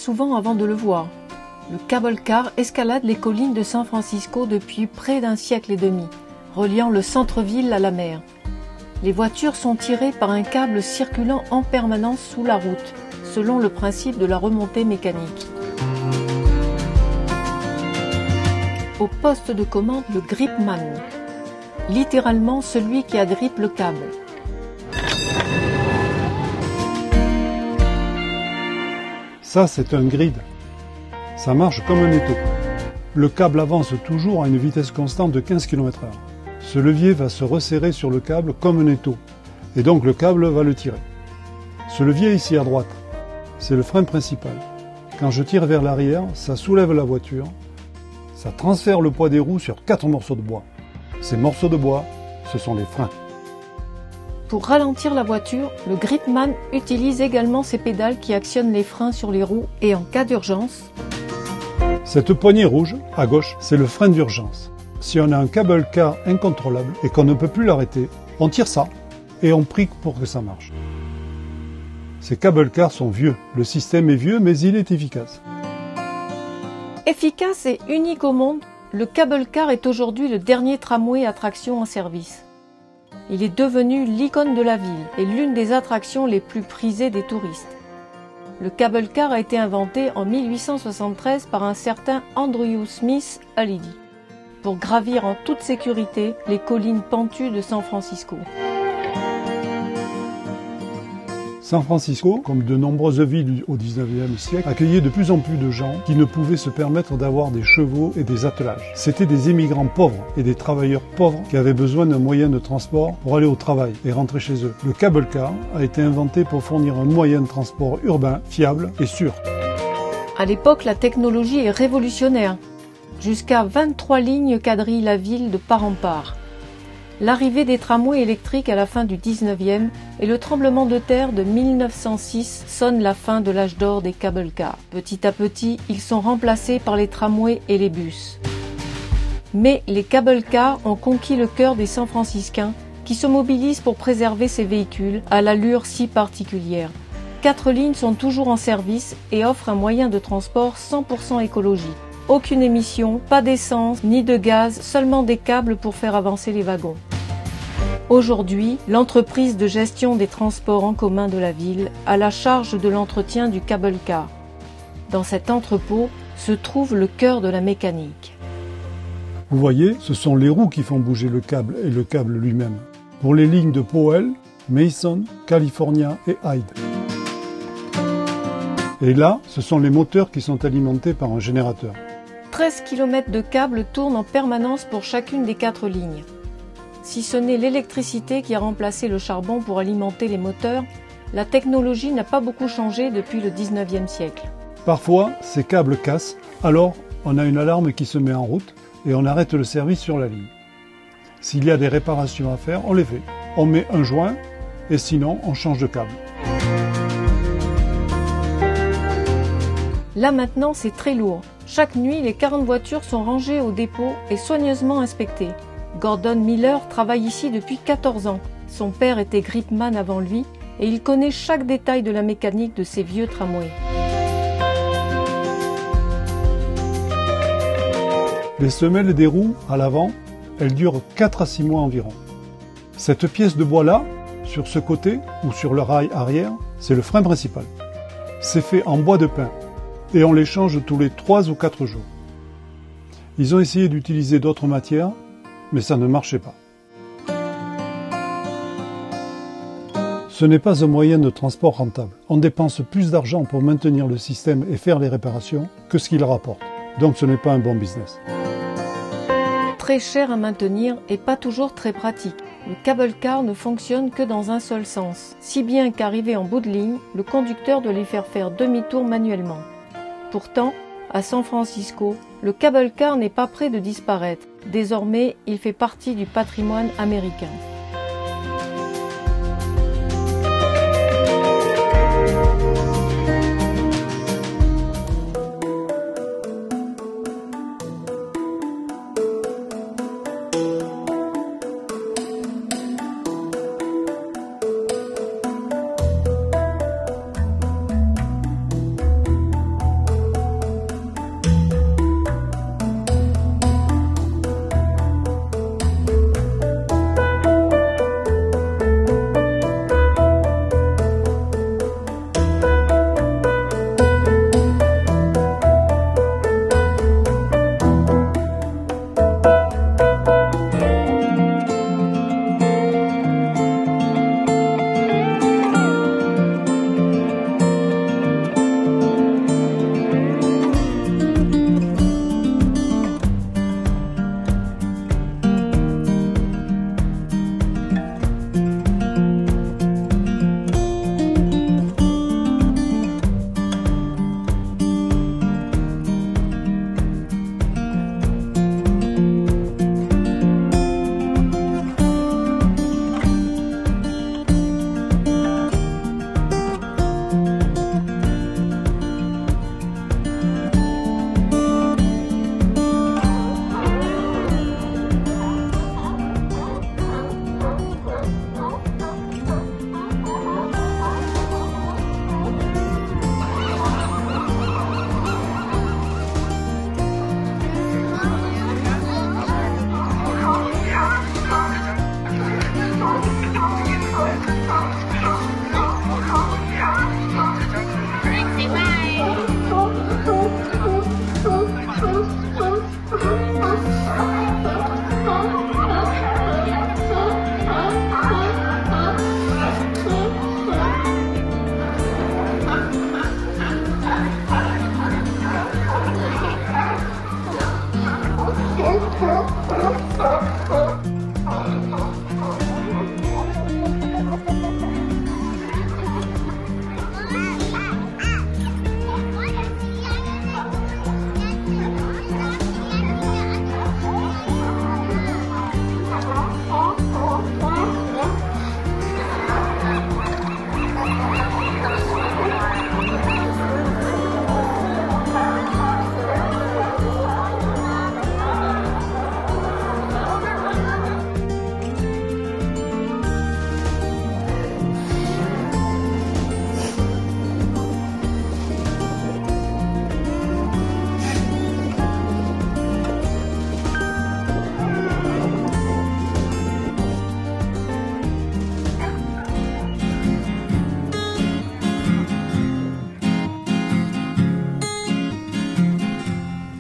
souvent avant de le voir. Le cable car escalade les collines de San Francisco depuis près d'un siècle et demi, reliant le centre-ville à la mer. Les voitures sont tirées par un câble circulant en permanence sous la route, selon le principe de la remontée mécanique. Au poste de commande, le gripman, littéralement celui qui agrippe le câble. Ça, c'est un grid. Ça marche comme un étau. Le câble avance toujours à une vitesse constante de 15 km/h. Ce levier va se resserrer sur le câble comme un étau, et donc le câble va le tirer. Ce levier ici à droite, c'est le frein principal. Quand je tire vers l'arrière, ça soulève la voiture, ça transfère le poids des roues sur 4 morceaux de bois. Ces morceaux de bois, ce sont les freins. Pour ralentir la voiture, le gripman utilise également ses pédales qui actionnent les freins sur les roues et en cas d'urgence. Cette poignée rouge, à gauche, c'est le frein d'urgence. Si on a un cable car incontrôlable et qu'on ne peut plus l'arrêter, on tire ça et on prie pour que ça marche. Ces cable cars sont vieux. Le système est vieux, mais il est efficace. Efficace et unique au monde, le cable car est aujourd'hui le dernier tramway à traction en service. Il est devenu l'icône de la ville et l'une des attractions les plus prisées des touristes. Le cable car a été inventé en 1873 par un certain Andrew Smith Halidi pour gravir en toute sécurité les collines pentues de San Francisco. San Francisco, comme de nombreuses villes au XIXe siècle, accueillait de plus en plus de gens qui ne pouvaient se permettre d'avoir des chevaux et des attelages. C'étaient des émigrants pauvres et des travailleurs pauvres qui avaient besoin d'un moyen de transport pour aller au travail et rentrer chez eux. Le cable car a été inventé pour fournir un moyen de transport urbain, fiable et sûr. À l'époque, la technologie est révolutionnaire. Jusqu'à 23 lignes quadrillent la ville de part en part. L'arrivée des tramways électriques à la fin du 19e et le tremblement de terre de 1906 sonnent la fin de l'âge d'or des cable cars. Petit à petit, ils sont remplacés par les tramways et les bus. Mais les cable cars ont conquis le cœur des San-Franciscains qui se mobilisent pour préserver ces véhicules à l'allure si particulière. 4 lignes sont toujours en service et offrent un moyen de transport 100% écologique. Aucune émission, pas d'essence ni de gaz, seulement des câbles pour faire avancer les wagons. Aujourd'hui, l'entreprise de gestion des transports en commun de la ville a la charge de l'entretien du cable car. Dans cet entrepôt se trouve le cœur de la mécanique. Vous voyez, ce sont les roues qui font bouger le câble et le câble lui-même. Pour les lignes de Powell, Mason, California et Hyde. Et là, ce sont les moteurs qui sont alimentés par un générateur. 13 km de câbles tournent en permanence pour chacune des 4 lignes. Si ce n'est l'électricité qui a remplacé le charbon pour alimenter les moteurs, la technologie n'a pas beaucoup changé depuis le 19e siècle. Parfois, ces câbles cassent, alors on a une alarme qui se met en route et on arrête le service sur la ligne. S'il y a des réparations à faire, on les fait. On met un joint et sinon on change de câble. Là maintenant, c'est très lourd. Chaque nuit, les 40 voitures sont rangées au dépôt et soigneusement inspectées. Gordon Miller travaille ici depuis 14 ans. Son père était gripman avant lui et il connaît chaque détail de la mécanique de ces vieux tramways. Les semelles des roues à l'avant, elles durent 4 à 6 mois environ. Cette pièce de bois-là, sur ce côté ou sur le rail arrière, c'est le frein principal. C'est fait en bois de pin. Et on les change tous les 3 ou 4 jours. Ils ont essayé d'utiliser d'autres matières, mais ça ne marchait pas. Ce n'est pas un moyen de transport rentable. On dépense plus d'argent pour maintenir le système et faire les réparations que ce qu'il rapporte. Donc ce n'est pas un bon business. Très cher à maintenir et pas toujours très pratique. Le cable car ne fonctionne que dans un seul sens, si bien qu'arrivé en bout de ligne, le conducteur doit lui faire demi-tour manuellement. Pourtant, à San Francisco, le cable car n'est pas près de disparaître. Désormais, il fait partie du patrimoine américain.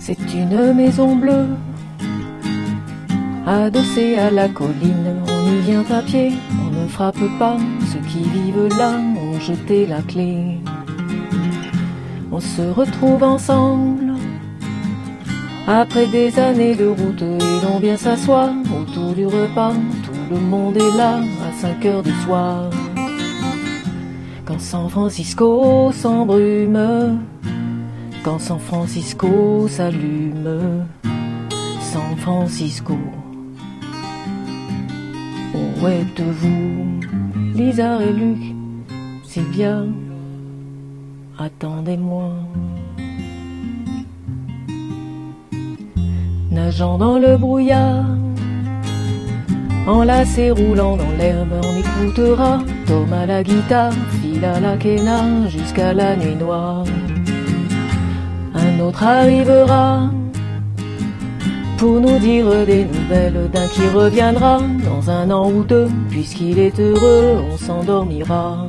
C'est une maison bleue, adossée à la colline. On y vient à pied, on ne frappe pas. Ceux qui vivent là ont jeté la clé. On se retrouve ensemble après des années de route et l'on vient s'asseoir autour du repas. Tout le monde est là à 5 heures du soir. Quand San Francisco s'embrume, quand San Francisco s'allume, San Francisco, où êtes-vous? Lisa et Luc, Sylvia, attendez-moi. Nageant dans le brouillard, enlacé roulant dans l'herbe, on écoutera Tom à la guitare, Phil à la quena, jusqu'à la nuit noire. Un autre arrivera pour nous dire des nouvelles d'un qui reviendra dans 1 an ou 2, puisqu'il est heureux, on s'endormira.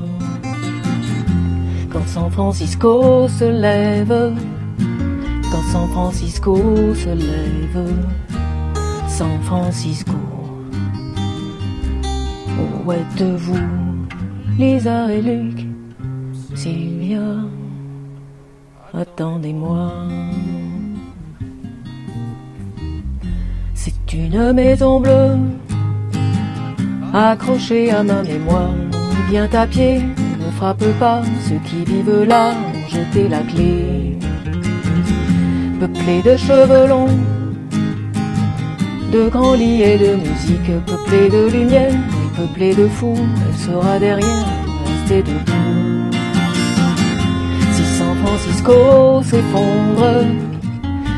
Quand San Francisco se lève, quand San Francisco se lève, San Francisco, où êtes-vous? Lisa et Luc, Sylvia, attendez-moi. C'est une maison bleue, accrochée à ma mémoire. On vient à pied, ne frappe pas. Ceux qui vivent là ont jeté la clé. Peuplée de cheveux longs, de grands lits et de musique, peuplée de lumière et peuplée de fous, elle sera derrière, restée debout. Si San Francisco s'effondre,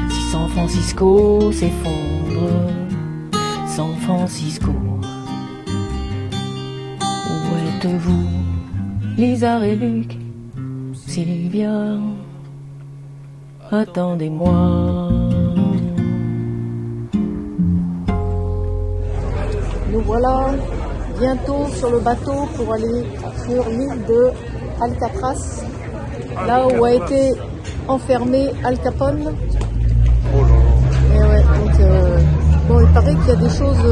si San Francisco s'effondre, San Francisco, où êtes-vous? Lisa et Luc, Sylvia, attendez-moi. Nous voilà bientôt sur le bateau pour aller sur l'île de Alcatraz, là où a été enfermé Al Capone. Et ouais, donc, bon, il paraît qu'il y a des choses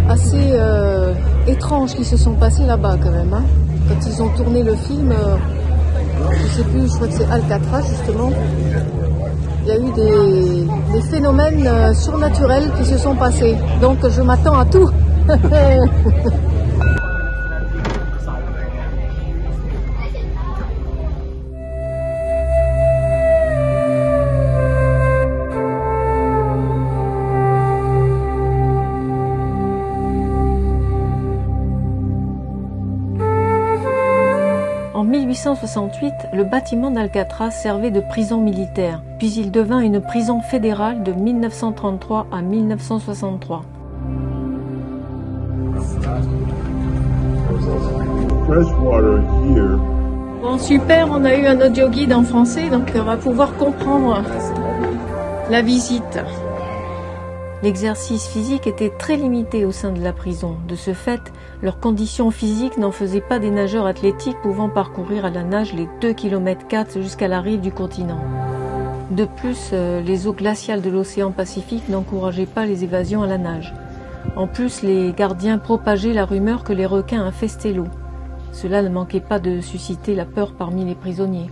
assez étranges qui se sont passées là-bas quand même. Hein. Quand ils ont tourné le film, je sais plus, je crois que c'est Alcatraz justement, il y a eu des phénomènes surnaturels qui se sont passés. Donc je m'attends à tout. En 1868, le bâtiment d'Alcatraz servait de prison militaire, puis il devint une prison fédérale de 1933 à 1963. Bon, super, on a eu un audio guide en français, donc on va pouvoir comprendre la visite. L'exercice physique était très limité au sein de la prison. De ce fait, leurs conditions physiques n'en faisaient pas des nageurs athlétiques pouvant parcourir à la nage les 2,4 km jusqu'à la rive du continent. De plus, les eaux glaciales de l'océan Pacifique n'encourageaient pas les évasions à la nage. En plus, les gardiens propageaient la rumeur que les requins infestaient l'eau. Cela ne manquait pas de susciter la peur parmi les prisonniers.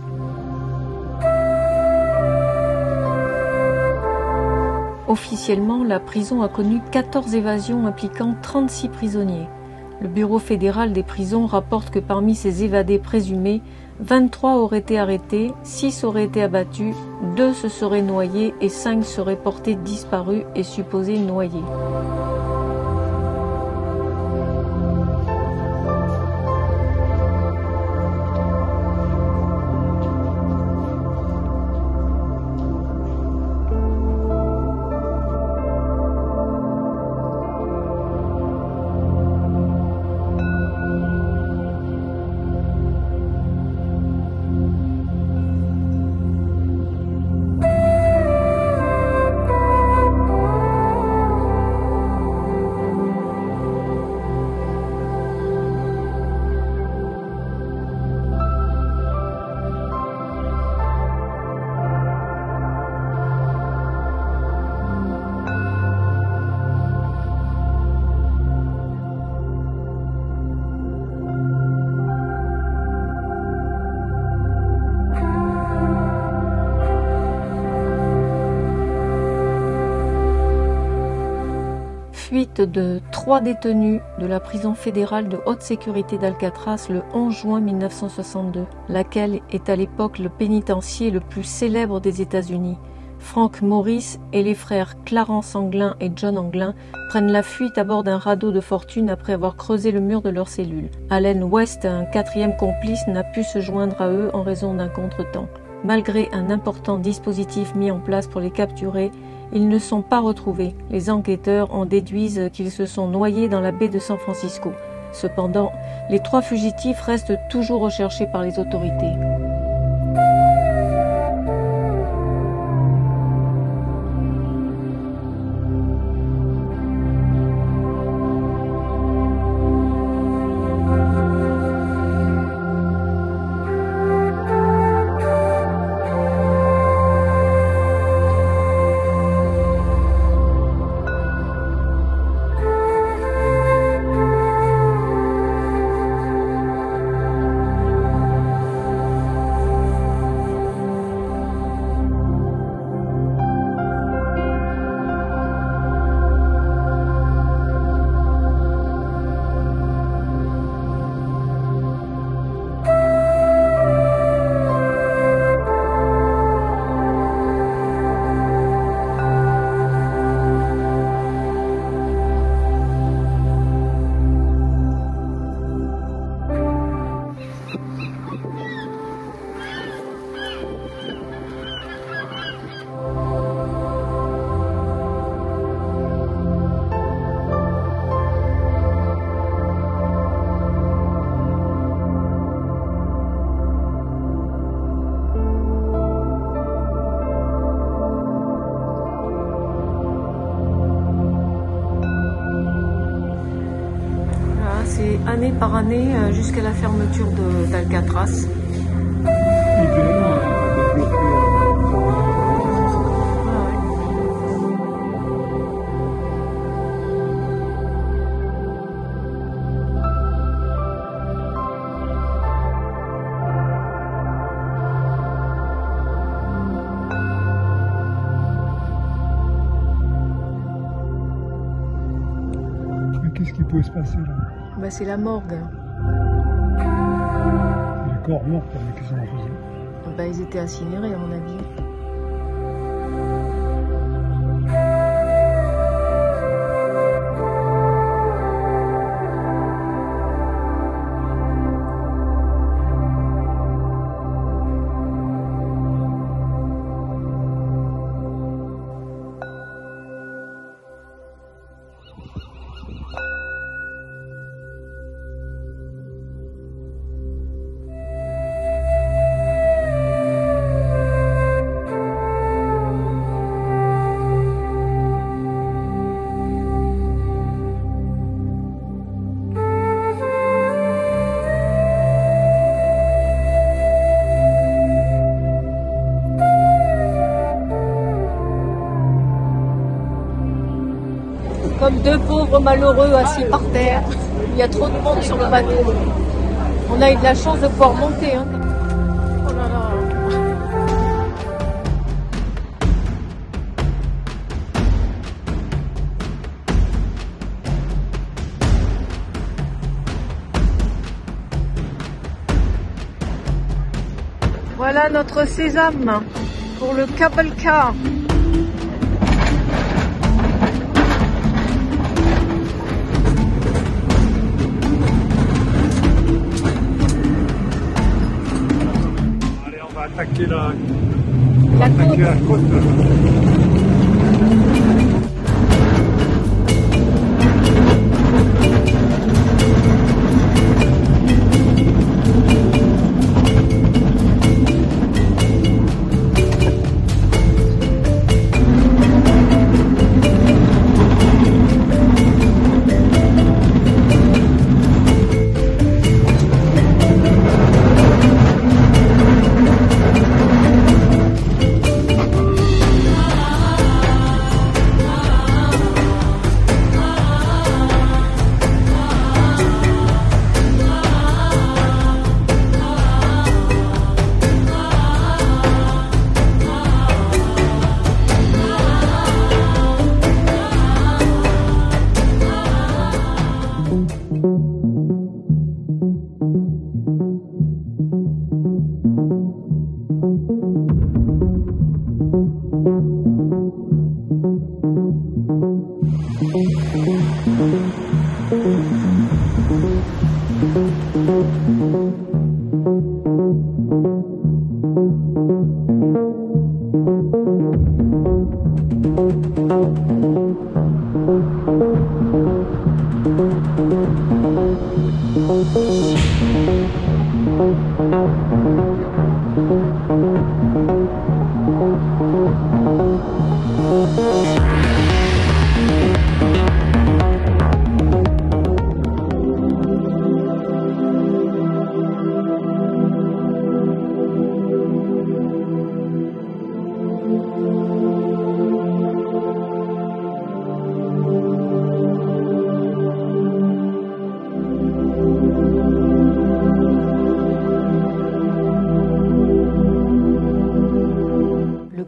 Officiellement, la prison a connu 14 évasions impliquant 36 prisonniers. Le Bureau fédéral des prisons rapporte que parmi ces évadés présumés, 23 auraient été arrêtés, 6 auraient été abattus, 2 se seraient noyés et 5 seraient portés disparus et supposés noyés. Fuite de 3 détenus de la prison fédérale de haute sécurité d'Alcatraz le 11 juin 1962, laquelle est à l'époque le pénitencier le plus célèbre des États-Unis. Frank Morris et les frères Clarence Anglin et John Anglin prennent la fuite à bord d'un radeau de fortune après avoir creusé le mur de leur cellule. Allen West, un 4e complice, n'a pu se joindre à eux en raison d'un contretemps. Malgré un important dispositif mis en place pour les capturer, ils ne sont pas retrouvés. Les enquêteurs en déduisent qu'ils se sont noyés dans la baie de San Francisco. Cependant, les 3 fugitifs restent toujours recherchés par les autorités. C'est année par année jusqu'à la fermeture d'Alcatraz. Qu'est-ce qui peut se passer là? Ben, c'est la morgue. Les corps morts, qu'est-ce qu'on en faisait? Ben, ils étaient incinérés à mon avis. Comme 2 pauvres malheureux assis par terre. Il y a trop de monde sur le bateau. On a eu de la chance de pouvoir monter. Hein. Oh là là. Voilà notre sésame pour le cable car. Allez, on va attaquer la côte.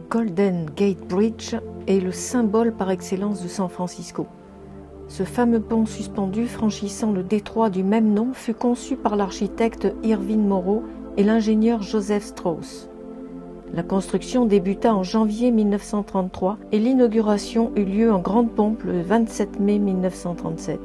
Golden Gate Bridge est le symbole par excellence de San Francisco. Ce fameux pont suspendu franchissant le détroit du même nom fut conçu par l'architecte Irving Morrow et l'ingénieur Joseph Strauss. La construction débuta en janvier 1933 et l'inauguration eut lieu en grande pompe le 27 mai 1937.